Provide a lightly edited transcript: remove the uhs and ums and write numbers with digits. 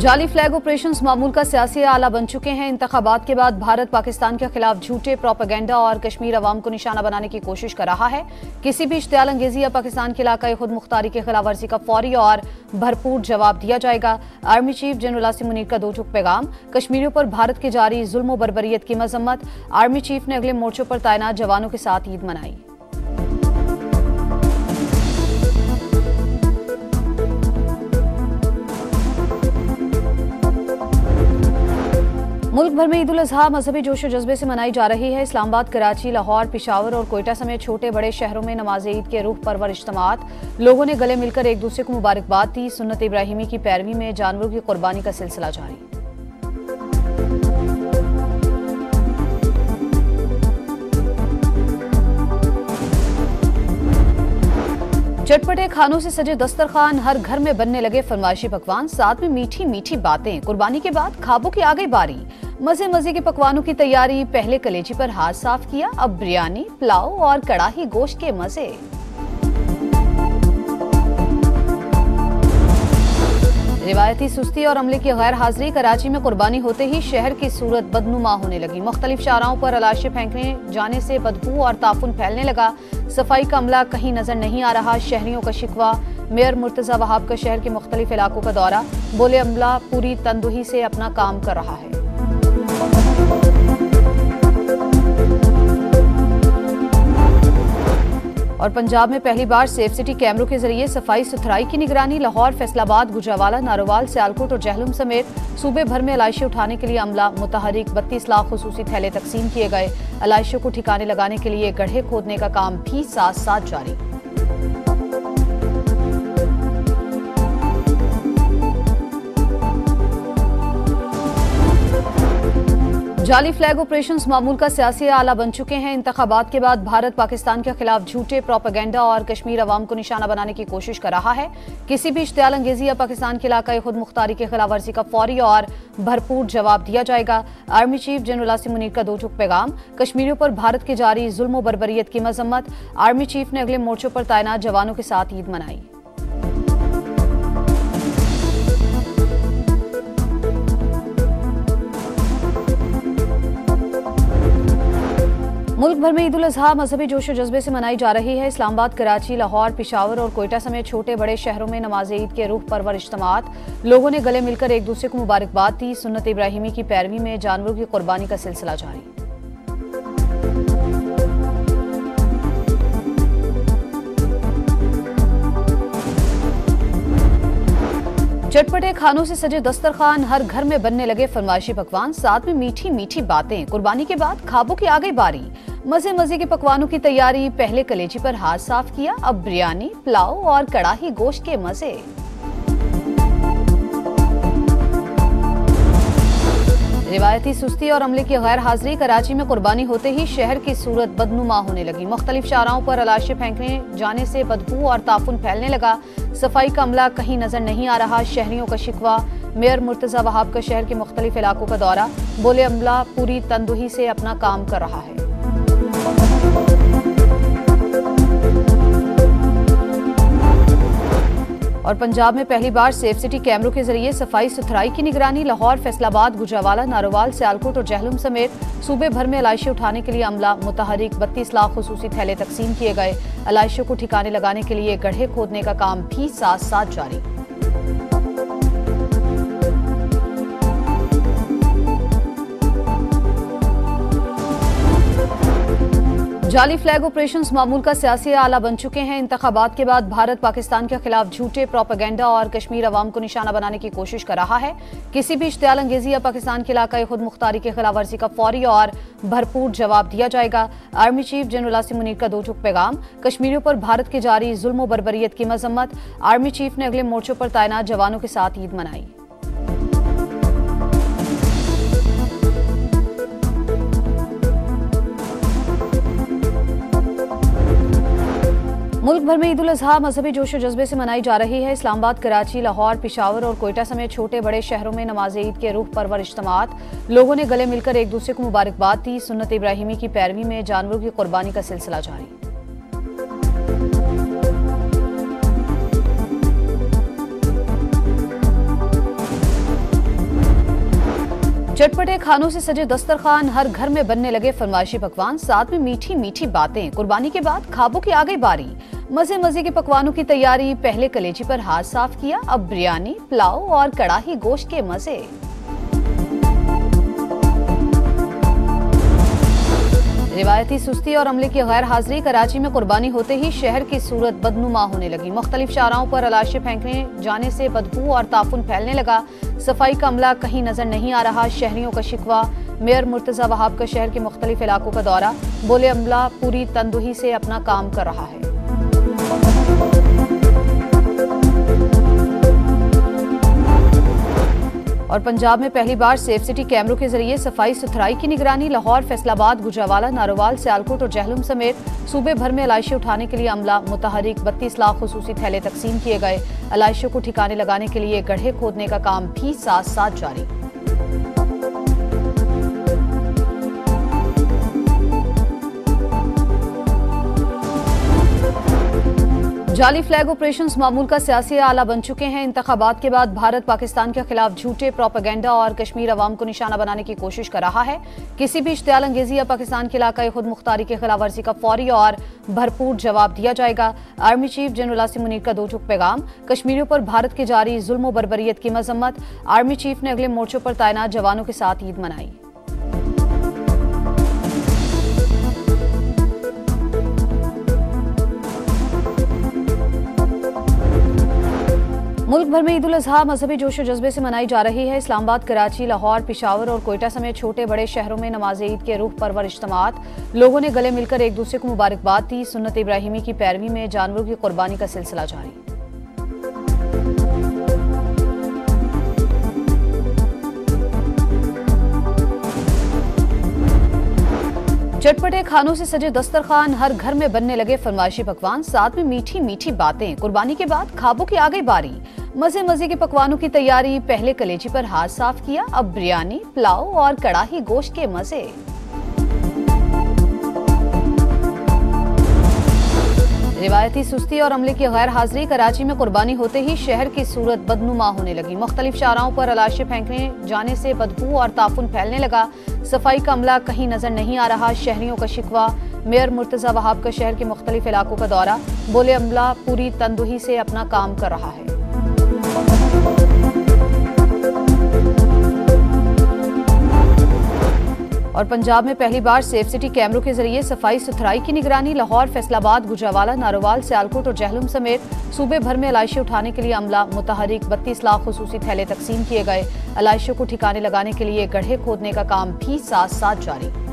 जाली flag operations मामूल का सियासी आला बन चुके हैं। इंतखाबात के बाद भारत पाकिस्तान के खिलाफ झूठे प्रोपेगेंडा और कश्मीर अवाम को निशाना बनाने की कोशिश कर रहा है। किसी भी इश्तियाल अंगेजी या पाकिस्तान के इलाका खुद मुख्तारी की खिलाफ वर्जी का फौरी और भरपूर जवाब दिया जाएगा। Army chief general Asim Munir का दो टूक पैगाम, कश्मीरियों पर भारत की जारी जुल्म और बर्बरियत की मजम्मत। आर्मी चीफ ने अगले मोर्चों पर तैनात जवानों के साथ ईद मनाई। मुल्क भर में ईद उल अजहा मजहबी जोशो जज्बे से मनाई जा रही है। इस्लामाबाद, कराची, लाहौर, पिशावर और कोयटा समेत छोटे बड़े शहरों में नमाज ईद के रूह परवर इज्तिमात। लोगों ने गले मिलकर एक दूसरे को मुबारकबाद दी। सुन्नत इब्राहिमी की पैरवी में जानवरों की कुर्बानी का सिलसिला जारी। चटपटे खानों से सजे दस्तरखान, हर घर में बनने लगे फरमाइशी पकवान, साथ में मीठी मीठी बातें। कुर्बानी के बाद खाबों की आ गई बारी। मजे मजे के पकवानों की तैयारी। पहले कलेजी पर हाथ साफ किया, अब बिरयानी, पुलाव और कड़ाही गोश्त के मजे। रिवायती सुस्ती और अमले की गैर हाजिरी। कराची में कुर्बानी होते ही शहर की सूरत बदनुमा होने लगी। मुख्तलिफ शाहराहों पर अलाशे फेंकने जाने से बदबू और ताफुन फैलने लगा। सफाई का अमला कहीं नजर नहीं आ रहा। शहरियों का शिकवा। मेयर मुर्तजा वहाब का शहर के मुख्तलिफ इलाकों का दौरा। बोले अमला पूरी तंदुही से अपना काम कर रहा है। और पंजाब में पहली बार सेफ सिटी कैमरों के जरिए सफाई सुथराई की निगरानी। लाहौर, फैसलाबाद, गुजरावाला, नारोवाल, सियालकोट और जहलुम समेत सूबे भर में अलाइशे उठाने के लिए अमला मुतहरिक। 32 लाख खुसूसी थैले तकसीम किए गए। अलाइशों को ठिकाने लगाने के लिए गड्ढे खोदने का काम भी साथ साथ जारी। जाली फ्लैग ऑपरेशंस मामूल का सियासी आला बन चुके हैं। इंतखाबात के बाद भारत पाकिस्तान के खिलाफ झूठे प्रोपेगेंडा और कश्मीर अवाम को निशाना बनाने की कोशिश कर रहा है। किसी भी इश्तियाल अंगेजी या पाकिस्तान के इलाका खुद मुख्तारी की खिलाफ वर्जी का फौरी और भरपूर जवाब दिया जाएगा। Army chief general Asim Munir का दो टूक पैगाम, कश्मीरियों पर भारत की जारी जुल्म और बर्बरियत की मजम्मत। आर्मी चीफ ने अगले मोर्चों पर तैनात जवानों के साथ ईद मनाई। मुल्क भर में ईद उल अजहा मजहबी जोशो जज्बे से मनाई जा रही है। इस्लामाबाद, कराची, लाहौर, पिशावर और कोयटा समेत छोटे बड़े शहरों में नमाज ईद के रूह परवर इज्तिमात। लोगों ने गले मिलकर एक दूसरे को मुबारकबाद दी। सुन्नत इब्राहिमी की पैरवी में जानवरों की कुर्बानी का सिलसिला जारी। चटपटे खानों से सजे दस्तरखान, हर घर में बनने लगे फरमाइशी पकवान, साथ में मीठी मीठी बातें। कुर्बानी के बाद खाबों की आ गई बारी। मजे मजे के पकवानों की तैयारी। पहले कलेजी पर हाथ साफ किया, अब बिरयानी, पुलाव और कड़ाही गोश्त के मजे। रिवायती सुस्ती और अमले की गैर हाजिरी। कराची में कुर्बानी होते ही शहर की सूरत बदनुमा होने लगी। मुख्तलिफ शाहराहों पर अलाशे फेंकने जाने से बदबू और ताफुन फैलने लगा। सफाई का अमला कहीं नजर नहीं आ रहा। शहरियों का शिकवा। मेयर मुर्तजा वहाब का शहर के मुख्तलिफ इलाकों का दौरा। बोले अमला पूरी तंदुही से अपना काम कर रहा है। और पंजाब में पहली बार सेफ सिटी कैमरों के जरिए सफाई सुथराई की निगरानी। लाहौर, फैसलाबाद, गुजरावाला, नारोवाल, सियालकोट और जहलुम समेत सूबे भर में अलाइशे उठाने के लिए अमला मुतहरिक। 32 लाख खुसूसी थैले तकसीम किए गए। अलाइशों को ठिकाने लगाने के लिए गड्ढे खोदने का काम भी साथ साथ जारी। जाली फ्लैग ऑपरेशंस मामूल का सियासी आला बन चुके हैं। इंतखाबात के बाद भारत पाकिस्तान के खिलाफ झूठे प्रोपेगेंडा और कश्मीर अवाम को निशाना बनाने की कोशिश कर रहा है। किसी भी इश्तियाल अंगेजी या पाकिस्तान के इलाका खुद मुख्तारी की खिलाफ वर्जी का फौरी और भरपूर जवाब दिया जाएगा। Army chief general Asim Munir का दो टूक पैगाम, कश्मीरियों पर भारत की जारी जुल्म और बर्बरियत की मजम्मत। आर्मी चीफ ने अगले मोर्चों पर तैनात जवानों के साथ ईद मनाई। मुल्क भर में ईद उल अजहा मजहबी जोशो जज्बे से मनाई जा रही है। इस्लामाबाद, कराची, लाहौर, पिशावर और कोयटा समेत छोटे बड़े शहरों में नमाज ईद के रूह परवर इज्तिमात। लोगों ने गले मिलकर एक दूसरे को मुबारकबाद दी। सुन्नत इब्राहिमी की पैरवी में जानवरों की कुर्बानी का सिलसिला जारी। चटपटे खानों से सजे दस्तरखान, हर घर में बनने लगे फरमाइशी पकवान, साथ में मीठी मीठी बातें। कुर्बानी के बाद खाबों की आ गई बारी। मजे मजे के पकवानों की तैयारी। पहले कलेजी पर हाथ साफ किया, अब बिरयानी, पुलाव और कड़ाही गोश्त के मजे। रिवायती सुस्ती और अमले की गैर हाजिरी। कराची में कुर्बानी होते ही शहर की सूरत बदनुमा होने लगी। मुख्तलिफ शाहराहों पर अलाशे फेंकने जाने से बदबू और ताफुन फैलने लगा। सफाई का अमला कहीं नजर नहीं आ रहा। शहरियों का शिकवा। मेयर मुर्तजा वहाब का शहर के मुख्तलिफ इलाकों का दौरा। बोले अमला पूरी तंदुही से अपना काम कर रहा है। और पंजाब में पहली बार सेफ सिटी कैमरों के जरिए सफाई सुथराई की निगरानी। लाहौर, फैसलाबाद, गुजरावाला, नारोवाल, सियालकोट और जहलुम समेत सूबे भर में अलाइशे उठाने के लिए अमला मुतहरिक। 32 लाख खुसूसी थैले तकसीम किए गए। अलाइशों को ठिकाने लगाने के लिए गड्ढे खोदने का काम भी साथ साथ जारी। जाली फ्लैग ऑपरेशंस मामूल का सियासी आला बन चुके हैं। इंतखाबात के बाद भारत पाकिस्तान के खिलाफ झूठे प्रोपेगेंडा और कश्मीर अवाम को निशाना बनाने की कोशिश कर रहा है। किसी भी इश्तियाल अंगेजी या पाकिस्तान के इलाकाई खुद मुख्तारी की खिलाफ वर्जी का फौरी और भरपूर जवाब दिया जाएगा। Army chief general Asim Munir का दो टूक पैगाम। कश्मीरियों पर भारत की जारी जुल्म व बर्बरियत की मजम्मत। आर्मी चीफ ने अगले मोर्चों पर तैनात जवानों के साथ ईद मनाई। मुल्क भर में ईद उल अजहा मजहबी जोशो जज्बे से मनाई जा रही है। इस्लामाबाद, कराची, लाहौर, पेशावर और कोयटा समेत छोटे बड़े शहरों में नमाज ईद के रूह परवर इज्तिमात। लोगों ने गले मिलकर एक दूसरे को मुबारकबाद दी। सुन्नत इब्राहिमी की पैरवी में जानवरों की कुर्बानी का सिलसिला जारी। चटपटे खानों से सजे दस्तरखान, हर घर में बनने लगे फरमाइशी पकवान, साथ में मीठी मीठी बातें। कुर्बानी के बाद खाबों की आ गई बारी। मजे मजे के पकवानों की तैयारी। पहले कलेजी पर हाथ साफ किया, अब बिरयानी, पुलाव और कड़ाही गोश्त के मजे। रिवायती सुस्ती और अमले की गैर हाजिरी। कराची में कुर्बानी होते ही शहर की सूरत बदनुमा होने लगी। मुख्तलिफ शाहराहों पर अलाशे फेंकने जाने से बदबू और ताफुन फैलने लगा। सफाई का अमला कहीं नजर नहीं आ रहा। शहरियों का शिकवा। मेयर मुर्तजा वहाब का शहर के मुख्तलिफ इलाकों का दौरा। बोले अमला पूरी तंदुही से अपना काम कर रहा है। और पंजाब में पहली बार सेफ सिटी कैमरों के जरिए सफाई सुथराई की निगरानी। लाहौर, फैसलाबाद, गुजरावाला, नारोवाल, सियालकोट और जहलुम समेत सूबे भर में अलाइशे उठाने के लिए अमला मुतहरिक। 32 लाख खुसूसी थैले तकसीम किए गए। अलाइशों को ठिकाने लगाने के लिए गड्ढे खोदने का काम भी साथ साथ जारी।